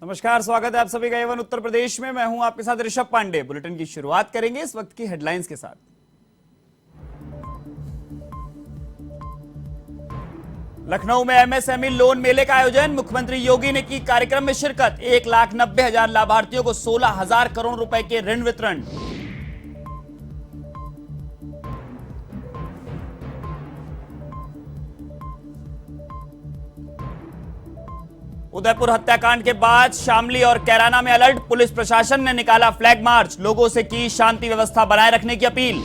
नमस्कार, स्वागत है आप सभी का एवन उत्तर प्रदेश में। मैं हूं आपके साथ ऋषभ पांडे। बुलेटिन की शुरुआत करेंगे इस वक्त की हेडलाइंस के साथ। लखनऊ में एमएसएमई लोन मेले का आयोजन, मुख्यमंत्री योगी ने की कार्यक्रम में शिरकत। 1,90,000 लाभार्थियों को 16,000 करोड़ रुपए के ऋण वितरण। उदयपुर हत्याकांड के बाद शामली और कैराना में अलर्ट, पुलिस प्रशासन ने निकाला फ्लैग मार्च, लोगों से की शांति व्यवस्था बनाए रखने की अपील।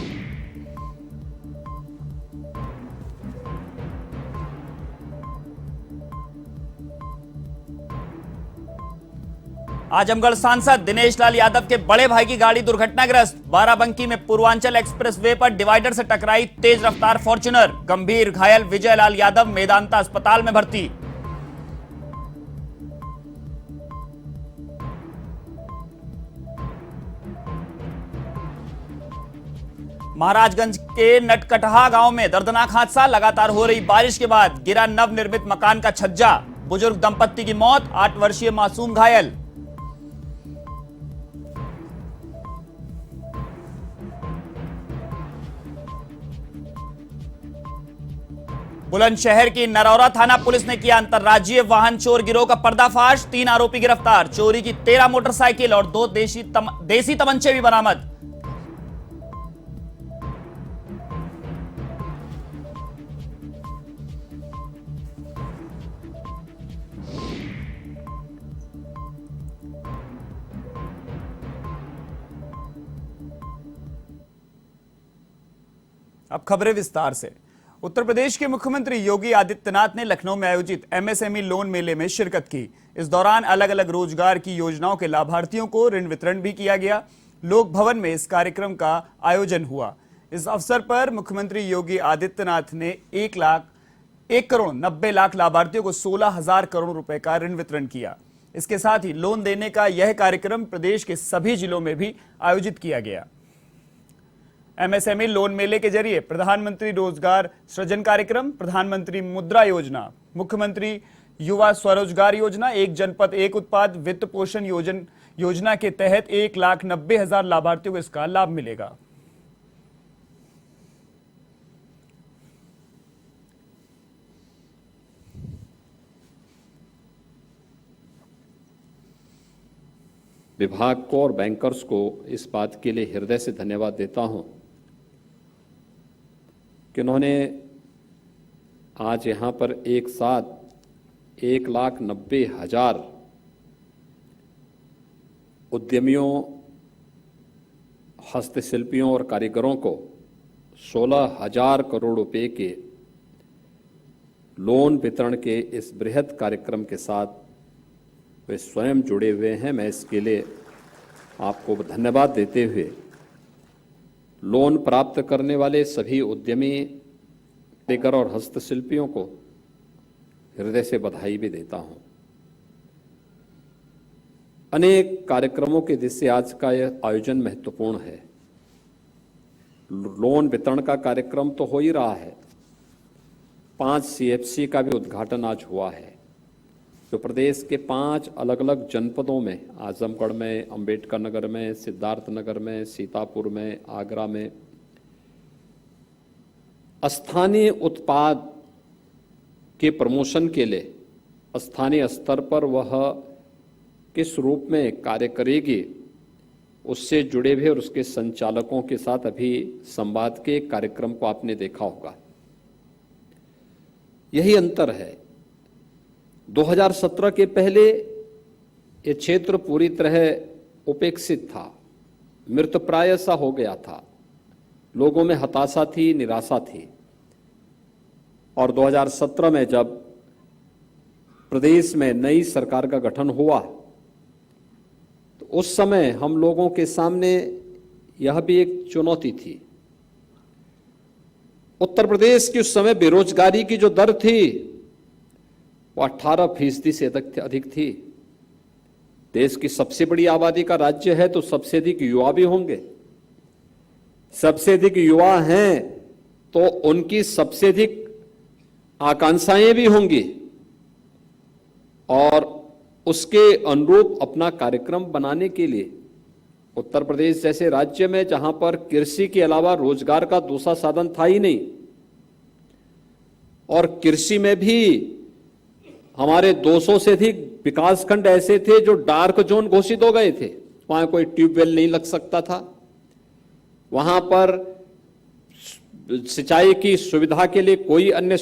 आजमगढ़ सांसद दिनेश लाल यादव के बड़े भाई की गाड़ी दुर्घटनाग्रस्त, बाराबंकी में पूर्वांचल एक्सप्रेस वे पर डिवाइडर से टकराई तेज रफ्तार फॉर्च्यूनर, गंभीर घायल विजय लाल यादव मेदांता अस्पताल में भर्ती। महाराजगंज के नटकटहा गांव में दर्दनाक हादसा, लगातार हो रही बारिश के बाद गिरा नवनिर्मित मकान का छज्जा, बुजुर्ग दंपत्ति की मौत, 8 वर्षीय मासूम घायल। बुलंदशहर की नरौरा थाना पुलिस ने किया अंतर्राज्यीय वाहन चोर गिरोह का पर्दाफाश, 3 आरोपी गिरफ्तार, चोरी की 13 मोटरसाइकिल और 2 देसी तमंचे भी बरामद। अब खबरें विस्तार से। उत्तर प्रदेश के मुख्यमंत्री योगी आदित्यनाथ ने लखनऊ में आयोजित एमएसएमई लोन मेले में शिरकत की। इस दौरान अलग अलग रोजगार की योजनाओं के लाभार्थियों को ऋण वितरण भी किया गया। लोक भवन में इस कार्यक्रम का आयोजन हुआ। इस अवसर पर मुख्यमंत्री योगी आदित्यनाथ ने 1,90,00,000 लाभार्थियों को 16,000 करोड़ रुपए का ऋण वितरण किया। इसके साथ ही लोन देने का यह कार्यक्रम प्रदेश के सभी जिलों में भी आयोजित किया गया। एमएसएमई लोन मेले के जरिए प्रधानमंत्री रोजगार सृजन कार्यक्रम, प्रधानमंत्री मुद्रा योजना, मुख्यमंत्री युवा स्वरोजगार योजना, एक जनपद एक उत्पाद वित्त पोषण योजना के तहत 1,90,000 लाभार्थियों को इसका लाभ मिलेगा। विभाग को और बैंकर्स को इस बात के लिए हृदय से धन्यवाद देता हूं कि उन्होंने आज यहां पर एक साथ 1,90,000 उद्यमियों, हस्तशिल्पियों और कारीगरों को 16,000 करोड़ रुपए के लोन वितरण के इस बृहद कार्यक्रम के साथ वे स्वयं जुड़े हुए हैं। मैं इसके लिए आपको धन्यवाद देते हुए लोन प्राप्त करने वाले सभी उद्यमी, कारीगर और हस्तशिल्पियों को हृदय से बधाई भी देता हूं। अनेक कार्यक्रमों के जिससे आज का यह आयोजन महत्वपूर्ण है। लोन वितरण का कार्यक्रम तो हो ही रहा है, 5 सीएफसी का भी उद्घाटन आज हुआ है, जो प्रदेश के 5 अलग अलग जनपदों में, आजमगढ़ में, अंबेडकर नगर में, सिद्धार्थ नगर में, सीतापुर में, आगरा में स्थानीय उत्पाद के प्रमोशन के लिए स्थानीय स्तर पर वह किस रूप में कार्य करेगी, उससे जुड़े हुए और उसके संचालकों के साथ अभी संवाद के कार्यक्रम को आपने देखा होगा। यही अंतर है। 2017 के पहले ये क्षेत्र पूरी तरह उपेक्षित था, मृतप्राय सा हो गया था, लोगों में हताशा थी, निराशा थी। और 2017 में जब प्रदेश में नई सरकार का गठन हुआ तो उस समय हम लोगों के सामने यह भी एक चुनौती थी। उत्तर प्रदेश की उस समय बेरोजगारी की जो दर थी वो 18% से अधिक थी। देश की सबसे बड़ी आबादी का राज्य है तो सबसे अधिक युवा भी होंगे। सबसे अधिक युवा हैं तो उनकी सबसे अधिक आकांक्षाएं भी होंगी और उसके अनुरूप अपना कार्यक्रम बनाने के लिए उत्तर प्रदेश जैसे राज्य में जहां पर कृषि के अलावा रोजगार का दूसरा साधन था ही नहीं, और कृषि में भी हमारे 200 से अधिक विकासखंड ऐसे थे जो डार्क जोन घोषित हो गए थे। वहां कोई ट्यूबवेल नहीं लग सकता था, वहां पर सिंचाई की सुविधा के लिए कोई अन्य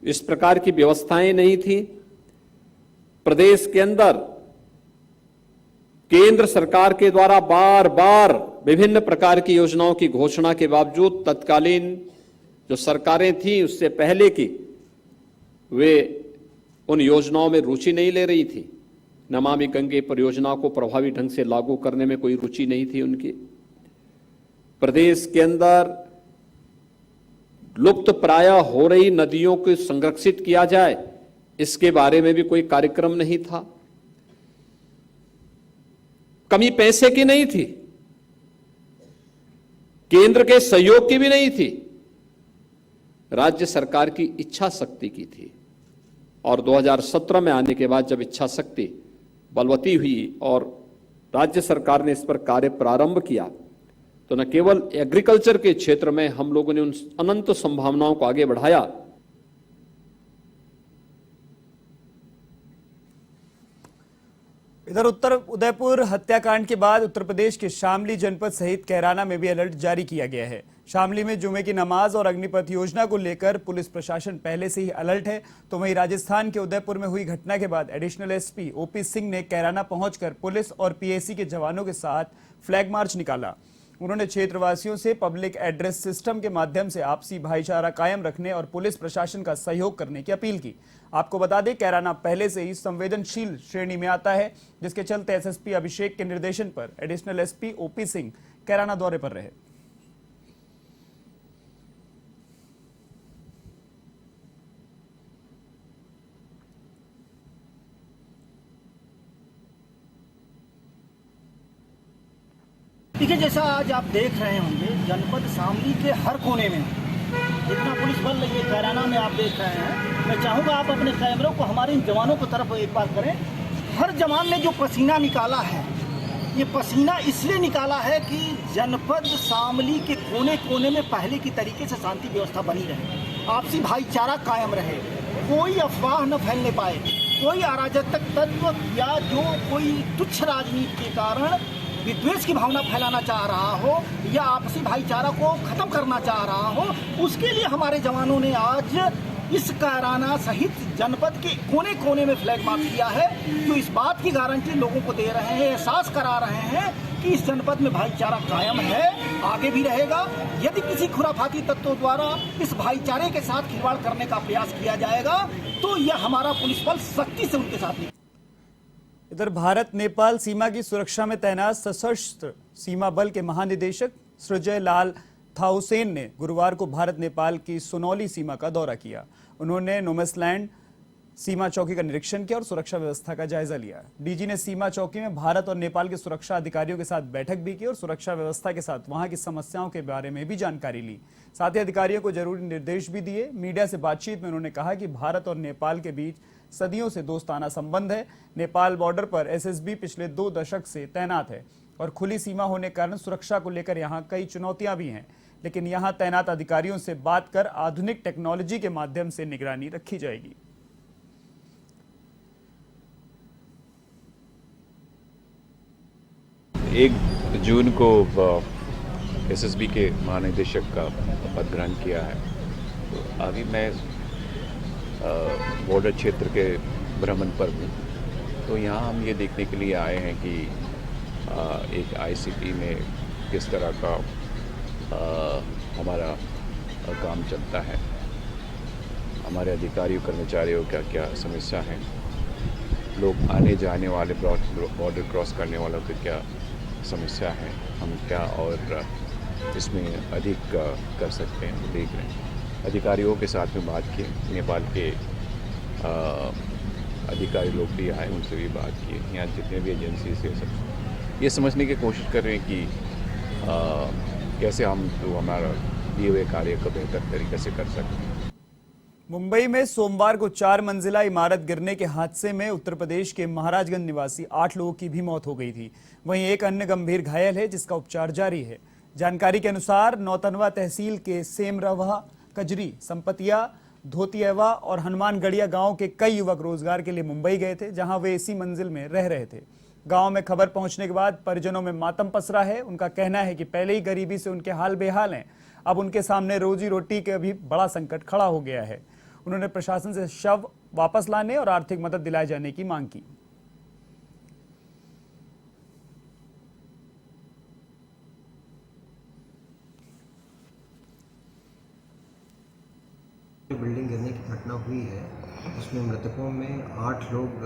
इस प्रकार की व्यवस्थाएं नहीं थी। प्रदेश के अंदर केंद्र सरकार के द्वारा बार बार विभिन्न प्रकार की योजनाओं की घोषणा के बावजूद तत्कालीन जो सरकारें थी उससे पहले की, वे उन योजनाओं में रुचि नहीं ले रही थी। नमामि गंगे परियोजना को प्रभावी ढंग से लागू करने में कोई रुचि नहीं थी उनकी। प्रदेश के अंदर लुप्त प्राय हो रही नदियों को संरक्षित किया जाए, इसके बारे में भी कोई कार्यक्रम नहीं था। कमी पैसे की नहीं थी, केंद्र के सहयोग की भी नहीं थी, राज्य सरकार की इच्छा शक्ति की थी। और 2017 में आने के बाद जब इच्छा शक्ति बलवती हुई और राज्य सरकार ने इस पर कार्य प्रारंभ किया, तो न केवल एग्रीकल्चर के क्षेत्र में हम लोगों ने उन अनंत संभावनाओं को आगे बढ़ाया। इधर उत्तर उदयपुर हत्याकांड के बाद उत्तर प्रदेश के शामली जनपद सहित कैराना में भी अलर्ट जारी किया गया है। शामली में जुमे की नमाज और अग्निपथ योजना को लेकर पुलिस प्रशासन पहले से ही अलर्ट है, तो वहीं राजस्थान के उदयपुर में हुई घटना के बाद एडिशनल एसपी ओपी सिंह ने कैराना पहुंचकर पुलिस और पीएसी के जवानों के साथ फ्लैग मार्च निकाला। उन्होंने क्षेत्रवासियों से पब्लिक एड्रेस सिस्टम के माध्यम से आपसी भाईचारा कायम रखने और पुलिस प्रशासन का सहयोग करने की अपील की। आपको बता दें, कैराना पहले से ही संवेदनशील श्रेणी में आता है, जिसके चलते एसएसपी अभिषेक के निर्देशन पर additional SP OP Singh Kairana दौरे पर रहे। देखिए, जैसा आज आप देख रहे होंगे, जनपद शामली के हर कोने में जितना पुलिस बल ये कैराना में आप देख रहे हैं, मैं चाहूँगा आप अपने कैमरों को हमारे इन जवानों की तरफ एक बार करें। हर जवान ने जो पसीना निकाला है, ये पसीना इसलिए निकाला है कि जनपद शामली के कोने कोने में पहले की तरीके से शांति व्यवस्था बनी रहे, आपसी भाईचारा कायम रहे, कोई अफवाह न फैलने पाए, कोई अराजक तत्व या जो कोई तुच्छ राजनीति के कारण विद्वेष की भावना फैलाना चाह रहा हो या आपसी भाईचारा को खत्म करना चाह रहा हो, उसके लिए हमारे जवानों ने आज इस कैराना सहित जनपद के कोने कोने में फ्लैग मार्च किया है, जो इस बात की गारंटी लोगों को दे रहे हैं, एहसास करा रहे हैं कि इस जनपद में भाईचारा कायम है, आगे भी रहेगा। यदि किसी खुराफाती तत्वों द्वारा इस भाईचारे के साथ खिलवाड़ करने का प्रयास किया जाएगा, तो यह हमारा पुलिस बल सख्ती से उनके साथ। इधर भारत नेपाल सीमा की सुरक्षा में तैनात सशस्त्र सीमा बल के महानिदेशक सृजय लाल थाउसेन ने गुरुवार को भारत नेपाल की सुनौली सीमा का दौरा किया। उन्होंने नोमेसलैंड सीमा चौकी का निरीक्षण किया और सुरक्षा व्यवस्था का जायजा लिया। डीजी ने सीमा चौकी में भारत और नेपाल के सुरक्षा अधिकारियों के साथ बैठक भी की और सुरक्षा व्यवस्था के साथ वहां की समस्याओं के बारे में भी जानकारी ली। साथ ही अधिकारियों को जरूरी निर्देश भी दिए। मीडिया से बातचीत में उन्होंने कहा कि भारत और नेपाल के बीच सदियों से दोस्ताना संबंध है। नेपाल बॉर्डर पर एसएसबी पिछले 2 दशक से तैनात है और खुली सीमा होने के कारण सुरक्षा को लेकर यहाँ कई चुनौतियां भी हैं, लेकिन यहाँ तैनात अधिकारियों से बात कर आधुनिक टेक्नोलॉजी के माध्यम से निगरानी रखी जाएगी। एक जून को एसएसबी के महानिदेशक का पद ग्रहण किया है। तो अभी मैं बॉर्डर क्षेत्र के भ्रमण पर हूँ। तो यहाँ हम ये देखने के लिए आए हैं कि एक आईसीपी में किस तरह का हमारा काम चलता है, हमारे अधिकारियों कर्मचारियों का क्या समस्या है, लोग आने जाने वाले बॉर्डर क्रॉस करने वालों की क्या समस्या है, हम क्या और इसमें अधिक कर सकते हैं, देख रहे हैं। अधिकारियों के साथ में बात की, नेपाल के अधिकारी लोग भी आए, उनसे भी बात की। यहाँ जितने भी एजेंसी से सब ये समझने की कोशिश कर रहे हैं कि कैसे हम तो हमारा दिए हुए कार्य को बेहतर तरीके से कर सकते हैं। मुंबई में सोमवार को 4 मंजिला इमारत गिरने के हादसे में उत्तर प्रदेश के महाराजगंज निवासी 8 लोगों की भी मौत हो गई थी। वहीं एक अन्य गंभीर घायल है जिसका उपचार जारी है। जानकारी के अनुसार नौतनवा तहसील के सेमरवा, कजरी, संपतिया, धोतिएवा और हनुमानगढ़िया गांव के कई युवक रोजगार के लिए मुंबई गए थे, जहां वे इसी मंजिल में रह रहे थे। गांव में खबर पहुंचने के बाद परिजनों में मातम पसरा है। उनका कहना है कि पहले ही गरीबी से उनके हाल बेहाल हैं, अब उनके सामने रोजी रोटी का भी बड़ा संकट खड़ा हो गया है। उन्होंने प्रशासन से शव वापस लाने और आर्थिक मदद दिलाए जाने की मांग की। बिल्डिंग गिरने की घटना हुई है, उसमें मृतकों में 8 लोग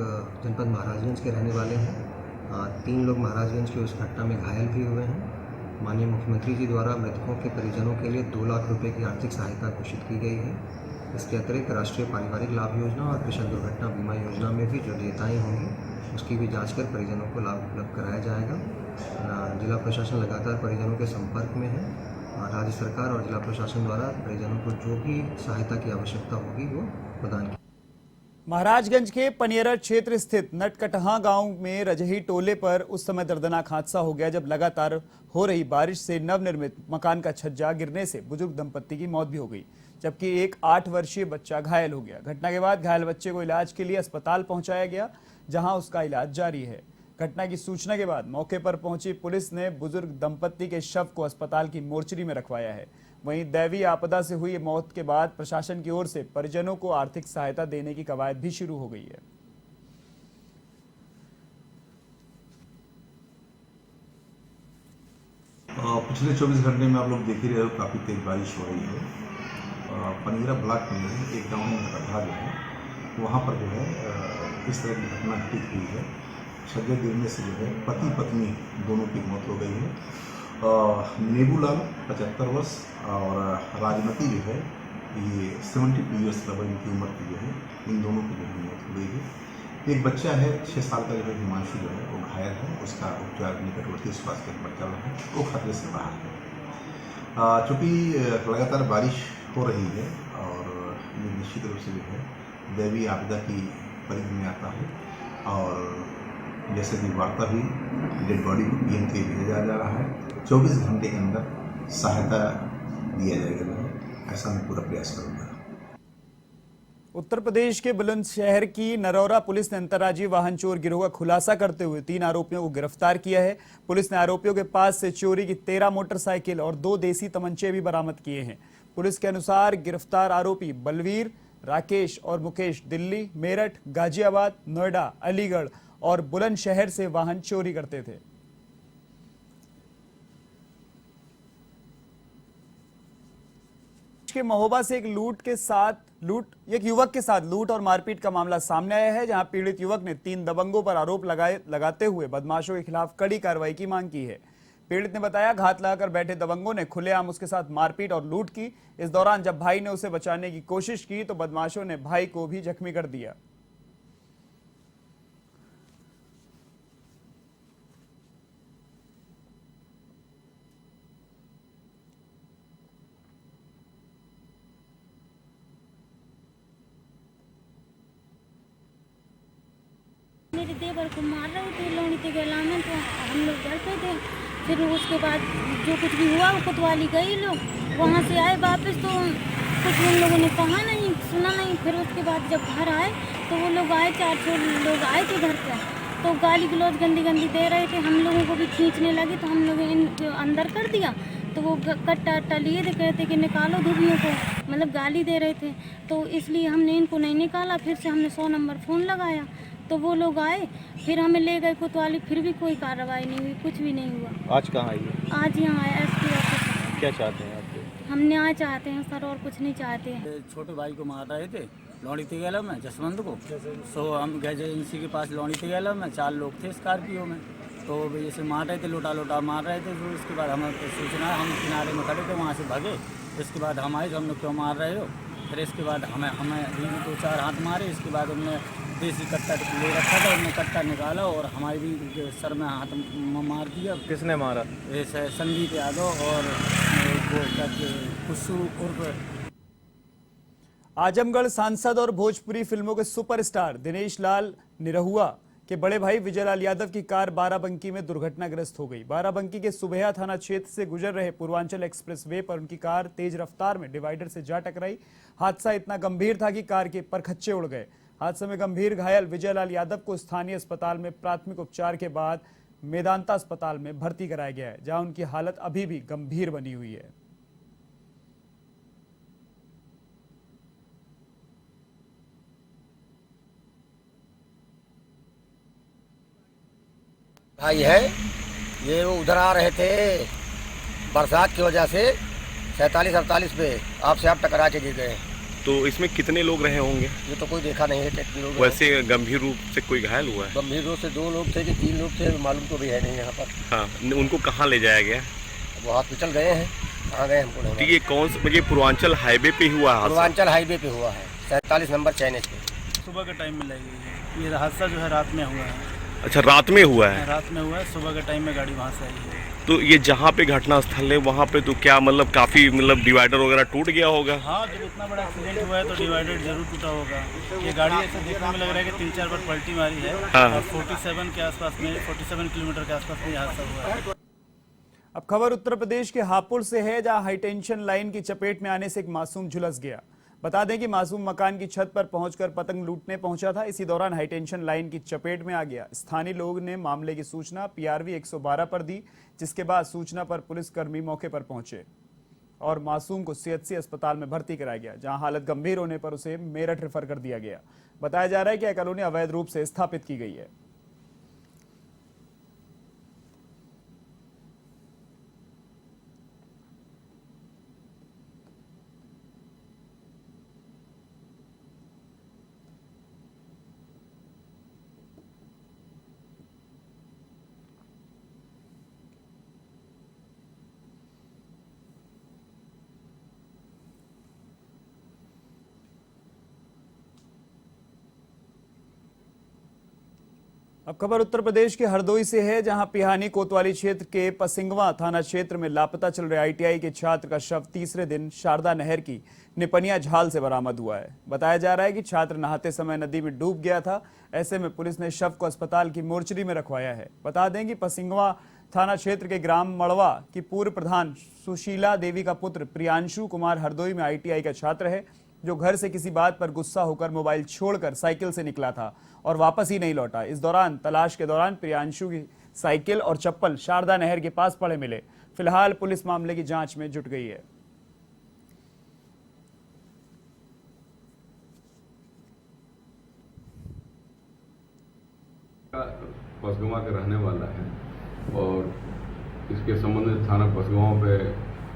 जनपद महाराजगंज के रहने वाले हैं। 3 लोग महाराजगंज के उस घटना में घायल भी हुए हैं। माननीय मुख्यमंत्री जी द्वारा मृतकों के परिजनों के लिए 2 लाख रुपए की आर्थिक सहायता घोषित की गई है। इसके अतिरिक्त राष्ट्रीय पारिवारिक लाभ योजना और कृषक दुर्घटना बीमा योजना में भी जो देयताएँ होंगी उसकी भी जांच कर परिजनों को लाभ उपलब्ध कराया जाएगा। जिला प्रशासन लगातार परिजनों के संपर्क में है। राज्य सरकार और जिला प्रशासन द्वारा परिजनों को जो भी सहायता की आवश्यकता होगी वो प्रदान की। महाराजगंज के पनियरा क्षेत्र स्थित नटकटहा गांव में रजही टोले पर उस समय दर्दनाक हादसा हो गया जब लगातार हो रही बारिश से नवनिर्मित मकान का छज्जा गिरने से बुजुर्ग दंपत्ति की मौत भी हो गई, जबकि एक 8 वर्षीय बच्चा घायल हो गया। घटना के बाद घायल बच्चे को इलाज के लिए अस्पताल पहुंचाया गया, जहां उसका इलाज जारी है। घटना की सूचना के बाद मौके पर पहुंची पुलिस ने बुजुर्ग दंपत्ति के शव को अस्पताल की मोर्चरी में रखवाया है। वहीं दैवीय आपदा से हुई मौत के बाद प्रशासन की ओर से परिजनों को आर्थिक सहायता देने की कवायद भी शुरू हो गई है। पिछले 24 घंटे में आप लोग देख ही रहे हो, काफ़ी तेज बारिश हो रही है। पनियरा ब्लॉक में एक गाँव में नटकटहा जो है वहाँ पर जो है इस तरह की घटना घटित हुई है। छज्जे गिरने से जो है पति पत्नी दोनों की मौत हो गई है। नेबूलाल 75 वर्ष और राजमती जो है ये 72 ईयर्स लगभग इनकी उम्र की जो है, इन दोनों की जो है मौत हो गई है। एक बच्चा है 6 साल का जो है हिमांशु जो है वो घायल है, उसका उपचार निकटवर्ती स्वास्थ्य केंद्र पर चल रहा है, वो खतरे से बाहर है। चूँकि लगातार बारिश हो रही है और ये निश्चित रूप से जो है दैवीय आपदा की परिधि में आता है और जैसे कि वार्ता हुई डेड बॉडी को पीएम के भेजा जा रहा है। 24 घंटे के अंदर सहायता दिया जाएगा, ऐसा मैं पूरा प्रयास करूँगा। उत्तर प्रदेश के बुलंदशहर की नरौरा पुलिस ने अंतर्राज्यीय वाहन चोर गिरोह का खुलासा करते हुए 3 आरोपियों को गिरफ्तार किया है। पुलिस ने आरोपियों के पास से चोरी की 13 मोटरसाइकिल और 2 देसी तमंचे भी बरामद किए हैं। पुलिस के अनुसार गिरफ्तार आरोपी बलवीर, राकेश और मुकेश दिल्ली, मेरठ, गाजियाबाद, नोएडा, अलीगढ़ और बुलंदशहर से वाहन चोरी करते थे। के महोबा से एक युवक के साथ लूट और मारपीट का मामला सामने आया है, जहां पीड़ित युवक ने 3 दबंगों पर आरोप लगाते हुए बदमाशों के खिलाफ कड़ी कार्रवाई की मांग की है। पीड़ित ने बताया, घात लगाकर बैठे दबंगों ने खुलेआम उसके साथ मारपीट और लूट की। इस दौरान जब भाई ने उसे बचाने की कोशिश की तो बदमाशों ने भाई को भी जख्मी कर दिया। मेरे देवर को मार रहे थे लोनी के गला में, तो हम लोग डर पे थे। फिर उसके बाद जो कुछ भी हुआ वो कोतवाली गई, लोग वहाँ से आए वापस तो कुछ उन लोगों ने कहा नहीं, सुना नहीं। फिर उसके बाद जब घर आए तो वो लोग आए, 4 लोग आए थे घर पे, तो गाली गलौज गंदी गंदी दे रहे थे। हम लोगों को भी खींचने लगे तो हम लोग इनको अंदर कर दिया। तो वो कट्टा लिए थे, कहते कि निकालो धुबियों को, मतलब गाली दे रहे थे। तो इसलिए हमने इनको नहीं निकाला। फिर से हमने 100 नंबर फ़ोन लगाया तो वो लोग आए, फिर हमें ले गए कोतवाली। फिर भी कोई कार्रवाई नहीं हुई, कुछ भी नहीं हुआ। आज कहाँ आई है? आज यहाँ आया एसपी ऑफिस। क्या चाहते हैं आप? हम न्याय चाहते हैं सर, और कुछ नहीं चाहते हैं। छोटे भाई को मार रहे थे लौड़ी तिगेला में, जसवंत को। सो हम गए एजेंसी के पास लौड़ी तिगेला में, 4 लोग थे स्कॉर्पियो में, तो जैसे मार रहे थे, लोटा मार रहे थे। तो इसके बाद हमें सूचना, हम किनारे में खड़े थे, वहाँ से भागे। इसके बाद हम आए तो हम लोग क्यों मार रहे हो। फिर इसके बाद हमें 2-4 हाथ मारे। इसके बाद उन्होंने देसी कट्टा ले रखा था, उन्होंने कट्टा निकाला और हमारे भी सर में हाथ मार दिया। किसने मारा? संदीप यादव और खुशू उर्फ। आजमगढ़ सांसद और भोजपुरी फिल्मों के सुपरस्टार दिनेश लाल निरहुआ के बड़े भाई विजयलाल यादव की कार बाराबंकी में दुर्घटनाग्रस्त हो गई। बाराबंकी के सुबेहा थाना क्षेत्र से गुजर रहे पूर्वांचल एक्सप्रेस वे पर उनकी कार तेज रफ्तार में डिवाइडर से जा टकराई। हादसा इतना गंभीर था कि कार के परखच्चे उड़ गए। हादसे में गंभीर घायल विजयलाल यादव को स्थानीय अस्पताल में प्राथमिक उपचार के बाद मेदांता अस्पताल में भर्ती कराया गया है, जहां उनकी हालत अभी भी गंभीर बनी हुई है। भाई है ये वो उधर आ रहे थे बरसात की वजह से 47-48 पे आपसे आप टकरा के गिर गए। तो इसमें कितने लोग रहे होंगे? ये तो कोई देखा नहीं है कितने लोग। वैसे गंभीर रूप से कोई घायल हुआ है? गंभीर रूप से 2 लोग थे कि 3 लोग थे, मालूम तो भी है नहीं यहाँ पर। हाँ, उनको कहाँ ले जाया गया? वो हॉस्पिटल गए हैं, कहाँ गए हमको नहीं। ये कौन सा मुझे पूर्वांचल हाईवे पे हुआ है? पूर्वांचल हाईवे पे हुआ है, 47 नंबर चैनेज पे। सुबह के टाइम में लगी है ये हादसा, जो है रात में हुआ है। अच्छा, रात में हुआ है? रात में हुआ है, सुबह के टाइम में गाड़ी वहाँ से आई है। तो ये जहाँ पे घटना स्थल है वहाँ पे तो क्या मतलब काफी डिवाइडर वगैरह टूट गया होगा? हाँ, जब इतना बड़ा एक्सीडेंट हुआ है तो डिवाइडर जरूर टूटा होगा। ये गाड़ी ऐसे देखने में लग रहा है कि 3-4 बार पलटी मारी है। हाँ। और 47 के आसपास में 47 किलोमीटर के आसपास में हादसा हुआ है। अब खबर उत्तर प्रदेश के हापुड़ से है, जहां हाईटेंशन लाइन की चपेट में आने से एक मासूम झुलस गया। बता दें कि मासूम मकान की छत पर पहुंचकर पतंग लूटने पहुंचा था। इसी दौरान हाईटेंशन लाइन की चपेट में आ गया। स्थानीय लोगों ने मामले की सूचना PRV 112 पर दी, जिसके बाद सूचना पर पुलिसकर्मी मौके पर पहुंचे और मासूम को CHC अस्पताल में भर्ती कराया गया, जहां हालत गंभीर होने पर उसे मेरठ रेफर कर दिया गया। बताया जा रहा है कि यह कॉलोनी अवैध रूप से स्थापित की गई है। अब खबर उत्तर प्रदेश के हरदोई से है, जहां पिहानी कोतवाली क्षेत्र के पसिंगवा थाना क्षेत्र में लापता चल रहे ITI के छात्र का शव तीसरे दिन शारदा नहर की निपनिया झाल से बरामद हुआ है। बताया जा रहा है कि छात्र नहाते समय नदी में डूब गया था। ऐसे में पुलिस ने शव को अस्पताल की मोर्चरी में रखवाया है। बता दें कि पसिंगवा थाना क्षेत्र के ग्राम मड़वा की पूर्व प्रधान सुशीला देवी का पुत्र प्रियांशु कुमार हरदोई में ITI का छात्र है, जो घर से किसी बात पर गुस्सा होकर मोबाइल छोड़कर साइकिल से निकला था और वापस ही नहीं लौटा। इस दौरान तलाश के दौरान प्रियांशु की साइकिल और चप्पल शारदा नहर के पास पड़े मिले। फिलहाल पुलिस मामले की जांच में जुट गई है। पसगवा का रहने वाला है और इसके संबंध में थाना पसगवा पे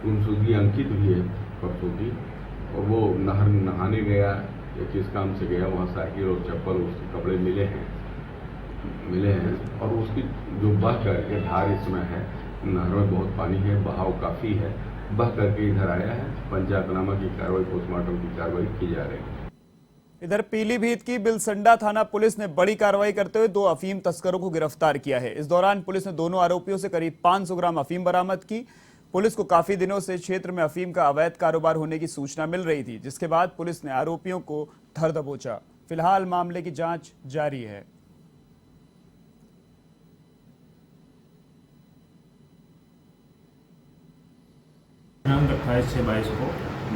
गुमशुदगी अंकित हुई है परसों की, और वो नहर नहाने गया या किस काम से गया, वहाँ साइकिल और चप्पल उसके कपड़े मिले हैं और उसकी जो बह करके धार इसमें है, नहर में बहुत पानी है, बहाव काफ़ी है, बह करके इधर आया है। पंचायतनामा की कार्रवाई, पोस्टमार्टम की कार्रवाई की जा रही है। इधर पीलीभीत की बिलसंडा थाना पुलिस ने बड़ी कार्रवाई करते हुए 2 अफीम तस्करों को गिरफ्तार किया है। इस दौरान पुलिस ने दोनों आरोपियों से करीब 500 ग्राम अफीम बरामद की। पुलिस को काफी दिनों से क्षेत्र में अफीम का अवैध कारोबार होने की सूचना मिल रही थी, जिसके बाद पुलिस ने आरोपियों को धर दबोचा। फिलहाल मामले की जांच जारी है। दिनांक 28/6/22 को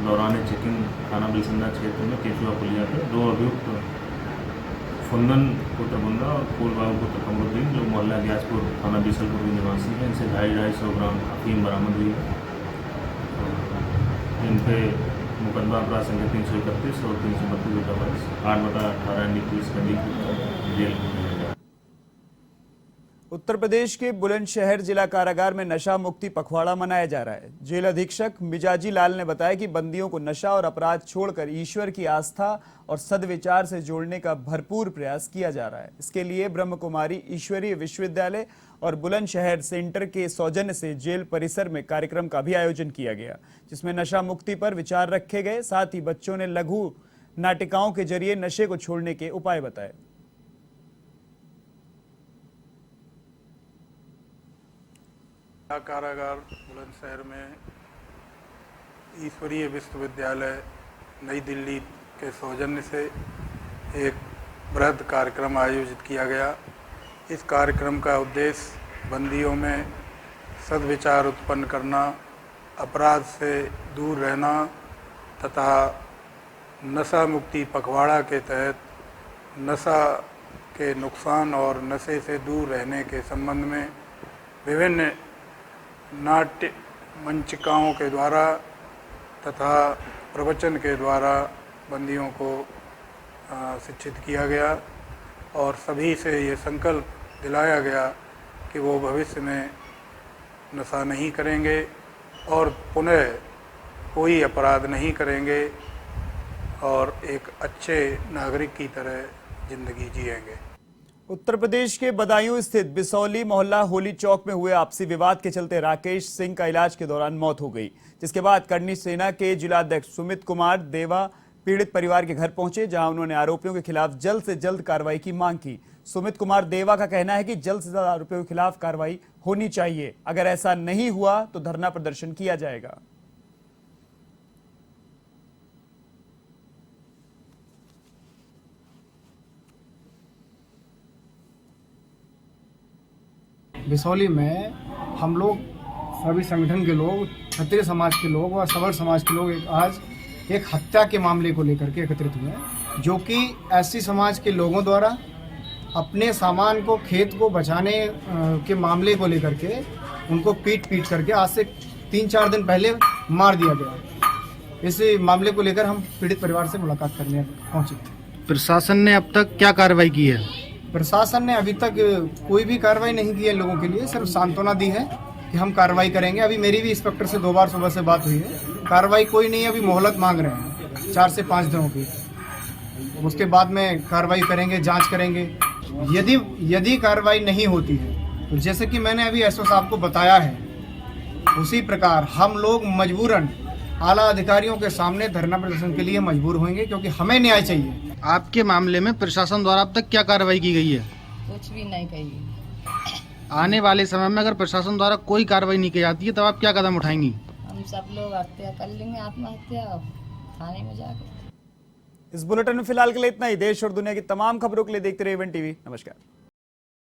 दौरान चेकिंग थाना बिलसंडा क्षेत्र में केचुआ पुलिया पे 2 अभियुक्त फुंदन पुत्र बुंदा और फूलबाबू पुत्र कमरुद्दीन, जो मोहल्ला ग्यासपुर थाना बीसलपुर के निवासी हैं, इनसे 250-250 ग्राम अफीम बरामद हुई है। इन पे मुकदमा अपराध संख्या 331 और 332 8/18 NDPS का जेल भेजा गया। उत्तर प्रदेश के बुलंदशहर जिला कारागार में नशा मुक्ति पखवाड़ा मनाया जा रहा है। जेल अधीक्षक मिजाजी लाल ने बताया कि बंदियों को नशा और अपराध छोड़कर ईश्वर की आस्था और सद्विचार से जोड़ने का भरपूर प्रयास किया जा रहा है। इसके लिए ब्रह्म कुमारी ईश्वरीय विश्वविद्यालय और बुलंदशहर सेंटर के सौजन्य से जेल परिसर में कार्यक्रम का भी आयोजन किया गया, जिसमें नशा मुक्ति पर विचार रखे गए। साथ ही बच्चों ने लघु नाटिकाओं के जरिए नशे को छोड़ने के उपाय बताए। कारागार बुलंदशहर में ईश्वरीय विश्वविद्यालय नई दिल्ली के सौजन्य से एक बृहद कार्यक्रम आयोजित किया गया। इस कार्यक्रम का उद्देश्य बंदियों में सद्विचार उत्पन्न करना, अपराध से दूर रहना तथा नशा मुक्ति पखवाड़ा के तहत नशा के नुकसान और नशे से दूर रहने के संबंध में विभिन्न नाट्य मंचिकाओं के द्वारा तथा प्रवचन के द्वारा बंदियों को शिक्षित किया गया और सभी से ये संकल्प दिलाया गया कि वो भविष्य में नशा नहीं करेंगे और पुनः कोई अपराध नहीं करेंगे और एक अच्छे नागरिक की तरह जिंदगी जिएंगे। उत्तर प्रदेश के बदायूं स्थित बिसौली मोहल्ला होली चौक में हुए आपसी विवाद के चलते राकेश सिंह का इलाज के दौरान मौत हो गई, जिसके बाद करनी सेना के जिलाध्यक्ष सुमित कुमार देवा पीड़ित परिवार के घर पहुंचे, जहां उन्होंने आरोपियों के खिलाफ जल्द से जल्द कार्रवाई की मांग की। सुमित कुमार देवा का कहना है कि जल्द से जल्द आरोपियों के खिलाफ कार्रवाई होनी चाहिए, अगर ऐसा नहीं हुआ तो धरना प्रदर्शन किया जाएगा। बिसौली में हम लोग सभी संगठन के लोग, क्षत्रिय समाज के लोग और सवर्ण समाज के लोग आज एक हत्या के मामले को लेकर के एकत्रित हुए हैं, जो कि एससी समाज के लोगों द्वारा अपने सामान को, खेत को बचाने के मामले को लेकर के उनको पीट करके आज से 3-4 दिन पहले मार दिया गया। इस मामले को लेकर हम पीड़ित परिवार से मुलाकात करने पहुंचे। प्रशासन ने अब तक क्या कार्रवाई की है? प्रशासन ने अभी तक कोई भी कार्रवाई नहीं की है लोगों के लिए, सिर्फ सांत्वना दी है कि हम कार्रवाई करेंगे। अभी मेरी भी इंस्पेक्टर से 2 बार सुबह से बात हुई है, कार्रवाई कोई नहीं है, अभी मोहलत मांग रहे हैं 4 से 5 दिनों की। उसके बाद में कार्रवाई करेंगे, जांच करेंगे। यदि कार्रवाई नहीं होती है तो जैसे कि मैंने अभी एसओ साहब को बताया है, उसी प्रकार हम लोग मजबूरन आला अधिकारियों के सामने धरना प्रदर्शन के लिए मजबूर होंगे, क्योंकि हमें न्याय चाहिए। आपके मामले में प्रशासन द्वारा अब तक क्या कार्रवाई की गई है? कुछ भी नहीं कही। आने वाले समय में अगर प्रशासन द्वारा कोई कार्रवाई नहीं की जाती है तब आप क्या कदम उठाएंगी? हम सब लोग हत्या कर लेंगे, आत्महत्या थाने में जाकर। इस बुलेटिन में फिलहाल के लिए इतना ही। देश और दुनिया की तमाम खबरों के लिए देखते रहिए वन टीवी। नमस्कार।